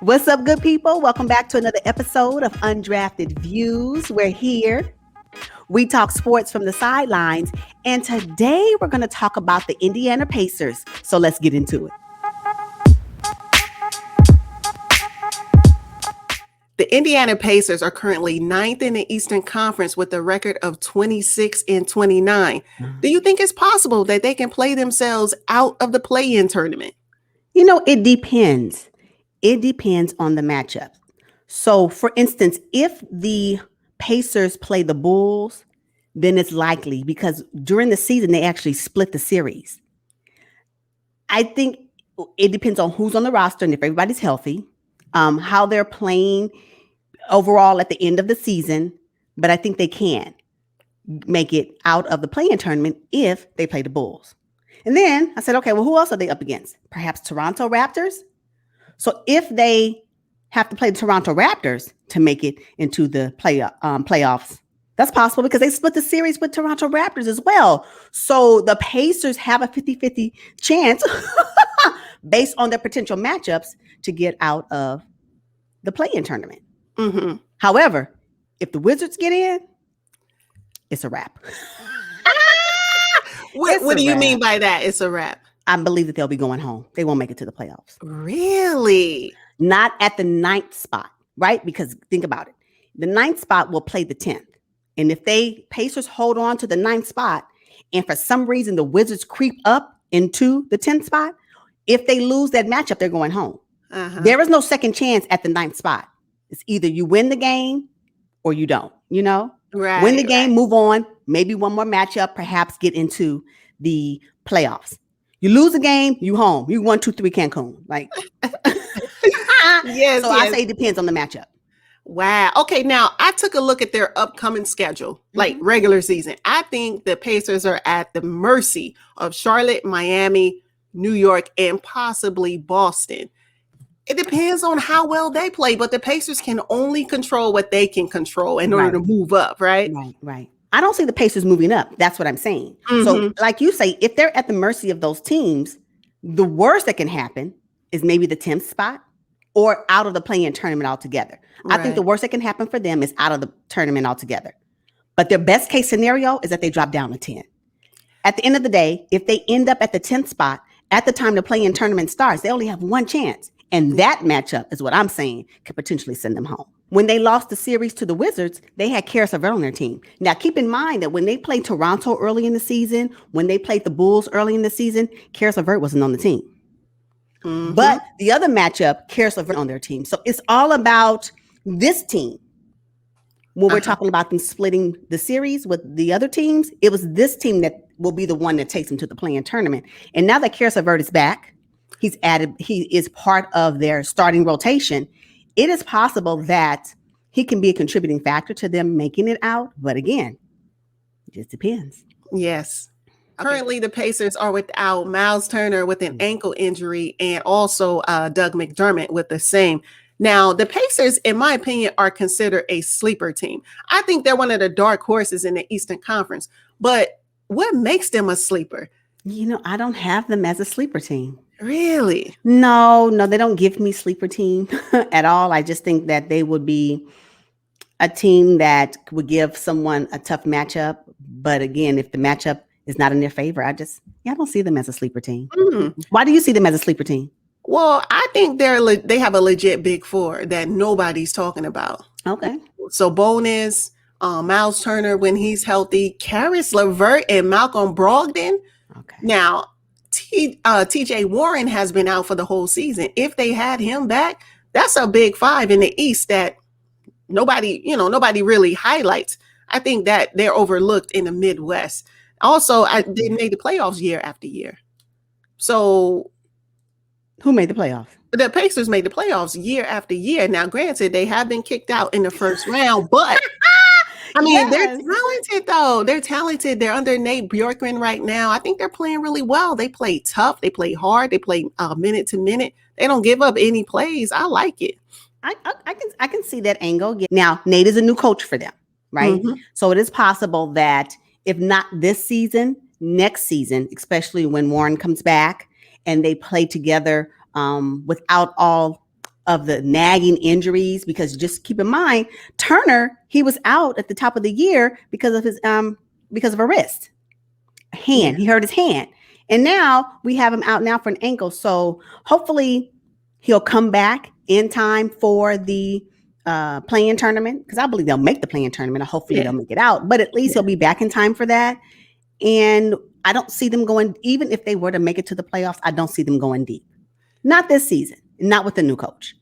What's up, good people? Welcome back to another episode of Undrafted Views. We're here. We talk sports from the sidelines, and today we're going to talk about the Indiana Pacers. So let's get into it. The Indiana Pacers are currently ninth in the Eastern Conference with a record of 26-29. Do you think it's possible that they can play themselves out of the play-in tournament? You know, it depends. It depends on the matchup. So, for instance, if the Pacers play the Bulls, then it's likely because during the season, they actually split the series. I think it depends on who's on the roster and if everybody's healthy, how they're playing overall at the end of the season. But I think they can make it out of the play-in tournament if they play the Bulls. And then I said, okay, well, who else are they up against? Perhaps Toronto Raptors? So if they have to play the Toronto Raptors to make it into the playoffs, that's possible because they split the series with Toronto Raptors as well. So the Pacers have a 50-50 chance based on their potential matchups to get out of the play-in tournament. Mm-hmm. However, if the Wizards get in, it's a wrap. What do you mean by that? It's a wrap. I believe that they'll be going home. They won't make it to the playoffs. Really? Not at the 9th spot, right? Because think about it. The 9th spot will play the 10th. And if Pacers hold on to the 9th spot, and for some reason the Wizards creep up into the 10th spot, if they lose that matchup, they're going home. Uh-huh. There is no second chance at the 9th spot. It's either you win the game or you don't, Right, win the game, move on, maybe one more matchup, perhaps get into the playoffs. You lose a game, you home. You 1, 2, 3 Cancun. Yes. I say it depends on the matchup. Wow. Okay, now I took a look at their upcoming schedule, like regular season. I think the Pacers are at the mercy of Charlotte, Miami, New York, and possibly Boston. It depends on how well they play, but the Pacers can only control what they can control in order to move up, right? Right. I don't see the Pacers moving up. That's what I'm saying. Mm-hmm. So like you say, if they're at the mercy of those teams, the worst that can happen is maybe the 10th spot or out of the play-in tournament altogether. Right. I think the worst that can happen for them is out of the tournament altogether. But their best case scenario is that they drop down to 10. At the end of the day, if they end up at the 10th spot, at the time the play-in tournament starts, they only have one chance. And that matchup is what I'm saying could potentially send them home. When they lost the series to the Wizards, they had Caris Levert on their team. Now, keep in mind that when they played Toronto early in the season, when they played the Bulls early in the season, Caris Levert wasn't on the team. Mm-hmm. But the other matchup, Caris Levert on their team. So it's all about this team. When we're talking about them splitting the series with the other teams, it was this team that will be the one that takes them to the play-in tournament. And now that Caris Levert is back, he is part of their starting rotation. It is possible that he can be a contributing factor to them making it out. But again, it just depends. Yes. Okay. Currently, the Pacers are without Myles Turner with an ankle injury and also Doug McDermott with the same. Now, the Pacers, in my opinion, are considered a sleeper team. I think they're one of the dark horses in the Eastern Conference. But what makes them a sleeper? I don't have them as a sleeper team. Really? No, they don't give me sleeper team at all. I just think that they would be a team that would give someone a tough matchup. But again, if the matchup is not in their favor, I don't see them as a sleeper team. Mm-hmm. Why do you see them as a sleeper team? Well, I think they have a legit big four that nobody's talking about. Okay. So Sabonis, Myles Turner when he's healthy, Caris Levert and Malcolm Brogdon. Okay. Now, TJ Warren has been out for the whole season. If they had him back, that's a big five in the East that nobody really highlights. I think that they're overlooked in the Midwest. Also, they made the playoffs year after year. So who made the playoffs? The Pacers made the playoffs year after year. Now, granted, they have been kicked out in the first round, but I mean, They're talented, though. They're talented. They're under Nate Bjorkgren right now. I think they're playing really well. They play tough. They play hard. They play minute to minute. They don't give up any plays. I like it. I can see that angle. Now, Nate is a new coach for them, right? Mm-hmm. So it is possible that if not this season, next season, especially when Warren comes back and they play together without all of the nagging injuries, because just keep in mind, Turner, he was out at the top of the year because of his because of a wrist, hand. He hurt his hand. And now we have him out now for an ankle. So hopefully he'll come back in time for the play-in tournament, because I believe they'll make the play-in tournament. Hopefully they'll make it out, but at least he'll be back in time for that. And I don't see them going, even if they were to make it to the playoffs, I don't see them going deep. Not this season, not with the new coach.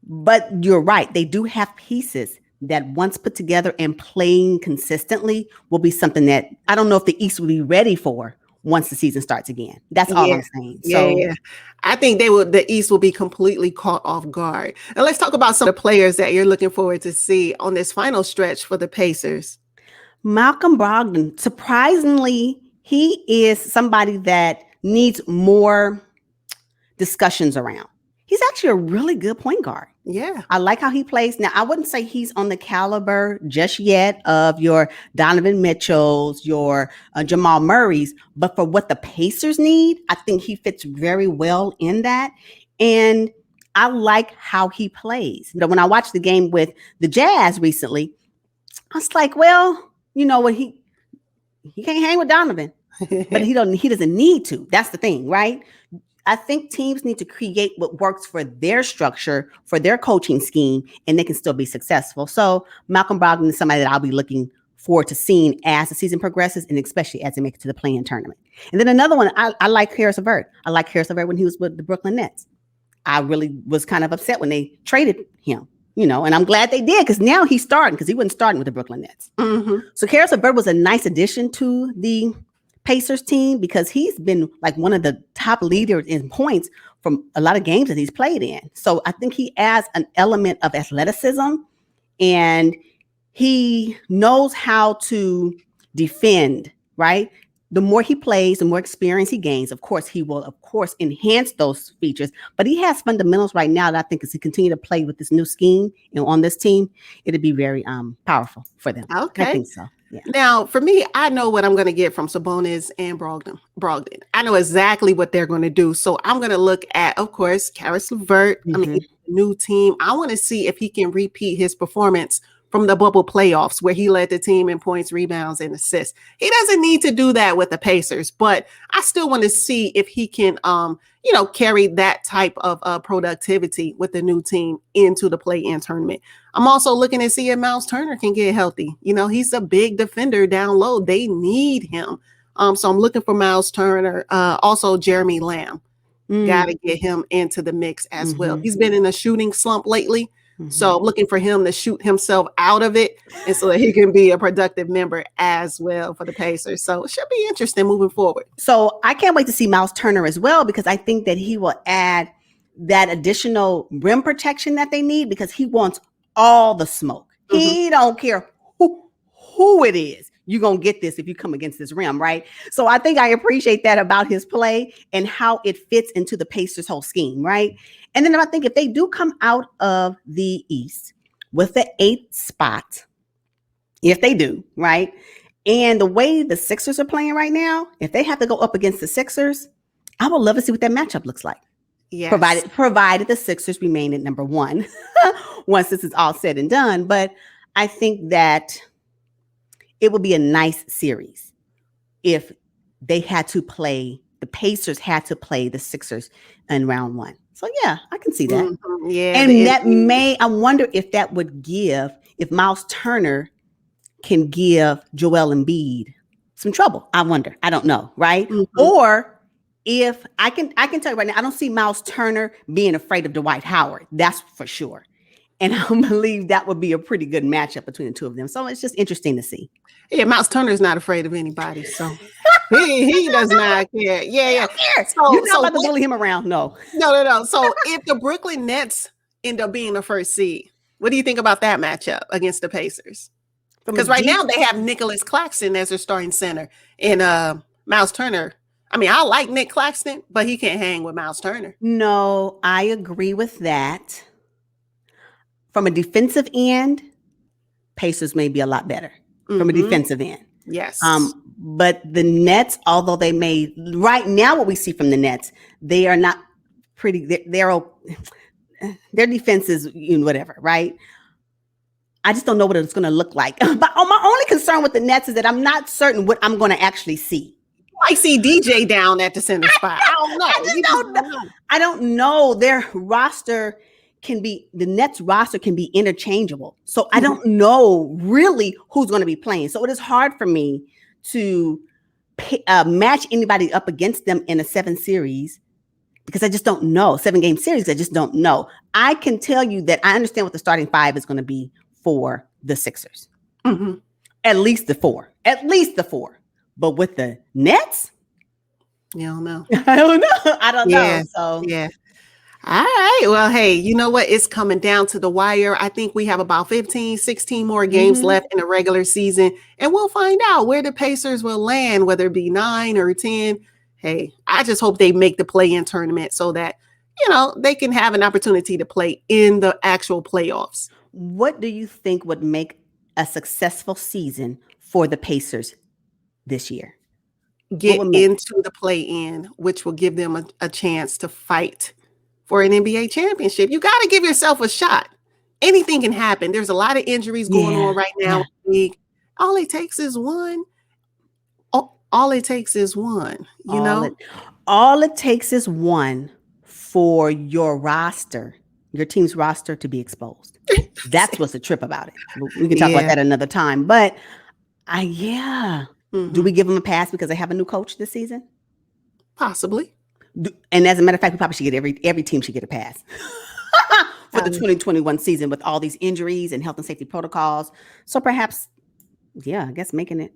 But you're right. They do have pieces that once put together and playing consistently will be something that I don't know if the East will be ready for once the season starts again. That's all I'm saying. So I think the East will be completely caught off guard. And let's talk about some of the players that you're looking forward to see on this final stretch for the Pacers. Malcolm Brogdon, surprisingly, he is somebody that needs more discussions around. He's actually a really good point guard. Yeah. I like how he plays. Now, I wouldn't say he's on the caliber just yet of your Donovan Mitchells, your Jamal Murrays, but for what the Pacers need, I think he fits very well in that. And I like how he plays. You know, when I watched the game with the Jazz recently, I was like, well, you know what, he can't hang with Donovan, but he doesn't need to. That's the thing, right? I think teams need to create what works for their structure, for their coaching scheme, and they can still be successful. So Malcolm Brogdon is somebody that I'll be looking forward to seeing as the season progresses, and especially as they make it to the play-in tournament. And then another one, I like Caris Levert. I like Caris Levert when he was with the Brooklyn Nets. I really was kind of upset when they traded him, you know, and I'm glad they did, because now he's starting, because he wasn't starting with the Brooklyn Nets. Mm-hmm. So Caris Levert was a nice addition to the Pacers team, because he's been like one of the top leaders in points from a lot of games that he's played in. So I think he adds an element of athleticism, and he knows how to defend, right? The more he plays, the more experience he gains. Of course, he will, of course, enhance those features. But he has fundamentals right now that I think as he continue to play with this new scheme and on this team, it'll be very powerful for them. Okay. I think so. Yeah. Now, for me, I know what I'm going to get from Sabonis and Brogdon. I know exactly what they're going to do. So I'm going to look at, of course, Caris Levert. Mm-hmm. I mean, new team. I want to see if he can repeat his performance from the bubble playoffs, where he led the team in points, rebounds, and assists. He doesn't need to do that with the Pacers, but I still want to see if he can, carry that type of productivity with the new team into the play-in tournament. I'm also looking to see if Myles Turner can get healthy. You know, he's a big defender down low. They need him. So I'm looking for Myles Turner. Also, Jeremy Lamb. Got to get him into the mix as well. He's been in a shooting slump lately. So I'm looking for him to shoot himself out of it, and so that he can be a productive member as well for the Pacers. So it should be interesting moving forward. So I can't wait to see Myles Turner as well, because I think that he will add that additional rim protection that they need, because he wants all the smoke. He don't care who it is. You're going to get this if you come against this rim, right? So I think I appreciate that about his play and how it fits into the Pacers' whole scheme, right? And then I think if they do come out of the East with the 8th spot, if they do, right? And the way the Sixers are playing right now, if they have to go up against the Sixers, I would love to see what that matchup looks like. Yes. Provided the Sixers remain at number 1 once this is all said and done. But I think that it would be a nice series if they had to play, the Pacers had to play the Sixers in round 1. So yeah, I can see that. Yeah. And I wonder if that would give, if Myles Turner can give Joel Embiid some trouble. I wonder. I don't know, right? Or if I can tell you right now, I don't see Myles Turner being afraid of Dwight Howard. That's for sure. And I believe that would be a pretty good matchup between the two of them. So it's just interesting to see. Yeah, Myles Turner is not afraid of anybody. So he does not care. Yeah. So, you're not about to bully him around. No. So if the Brooklyn Nets end up being the first seed, what do you think about that matchup against the Pacers? Because right now they have Nicholas Claxton as their starting center, and Myles Turner. I mean, I like Nick Claxton, but he can't hang with Myles Turner. No, I agree with that. From a defensive end, Pacers may be a lot better from a defensive end. Yes. But the Nets, although they may, right now what we see from the Nets, they are not pretty, their defense is whatever, right? I just don't know what it's going to look like. But my only concern with the Nets is that I'm not certain what I'm going to actually see. I see DJ down at the center spot. I don't know. I don't know. Their roster the Nets roster can be interchangeable. So I don't know really who's going to be playing. So it is hard for me to match anybody up against them in a 7 series because I just don't know. 7-game series, I just don't know. I can tell you that I understand what the starting 5 is going to be for the Sixers. Mm-hmm. At least the 4. But with the Nets, you don't know. I don't know. So yeah. All right. Well, hey, you know what? It's coming down to the wire. I think we have about 15, 16 more games left in the regular season, and we'll find out where the Pacers will land, whether it be 9 or 10. Hey, I just hope they make the play-in tournament so that, they can have an opportunity to play in the actual playoffs. What do you think would make a successful season for the Pacers this year? Get into the play-in, which will give them a chance to fight for an NBA championship. You got to give yourself a shot. Anything can happen. There's a lot of injuries going on right now in the league. All it takes is one. All it takes is one, All it takes is one for your team's roster to be exposed. That's what's the trip about it. We can talk about that another time. But do we give them a pass because they have a new coach this season? Possibly. And as a matter of fact, we probably should get every team should get a pass for the 2021 season with all these injuries and health and safety protocols. So perhaps, I guess making it.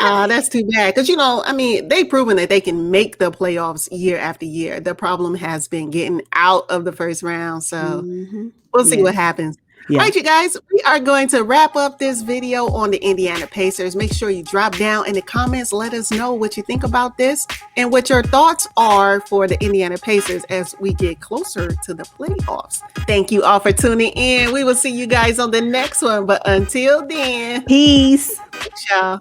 That's too bad. Because, they've proven that they can make the playoffs year after year. The problem has been getting out of the first round. So we'll see what happens. Yeah. All right, you guys, we are going to wrap up this video on the Indiana Pacers. Make sure you drop down in the comments. Let us know what you think about this and what your thoughts are for the Indiana Pacers as we get closer to the playoffs. Thank you all for tuning in. We will see you guys on the next one. But until then, peace. Y'all.